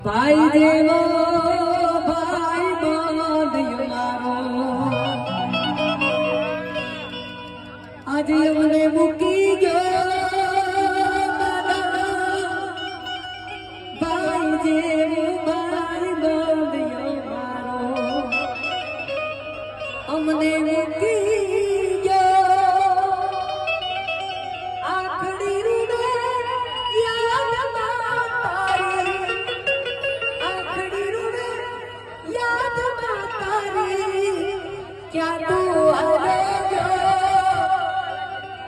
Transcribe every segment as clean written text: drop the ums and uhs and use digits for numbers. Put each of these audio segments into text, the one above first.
ભાઈ દેવો ભાઈ બાંધ્યો મારો આજે મને મૂકી ગયો ભાઈ દેવો ભાઈ બાંધ્યો મારો અમને મૂકી ગયો આખડી રૂડે યાદ માતારી આખડી રૂડે યાદ માતારી ક્યાં તું આવ્યો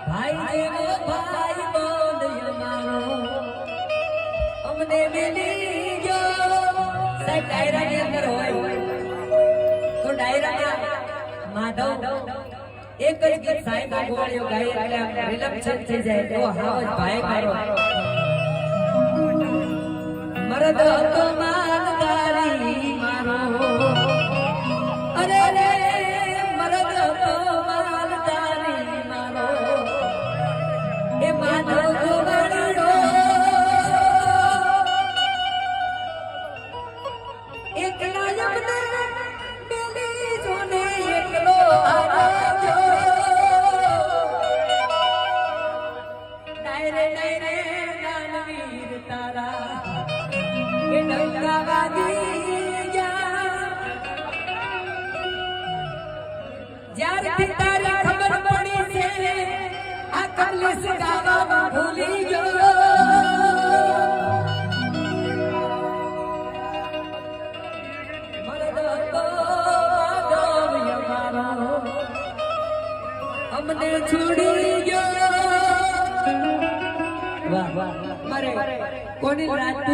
ભાઈ દેવો ભાઈ બાંધ્યો મારો અમને મિલી ગયો સાહેબ ડાયરાની અંદર હોય તો ડાયરામાં માધવ એક જ ગીત સાહેબ ગોળ્યો ગાય એટલે રિલેક્શન થઈ જાય તો હાવ ભાઈ મારો મરદ હતો માનદારી મારો અરે રે મરદ હતો માનદારી મારો એ માધવ ગોળ્યો એકલા યમને મેલી જોને એકલો આવજો ડાયરે ડાયરે દાનવીર તારા એ ડંકા વાગી જા જ્યારથી તારી ખબર પડી છે આ કમલેશ ગાવામાં ભૂલી ગયો અમને છોડી ગયો વાહ વાહ મારે કોની રાત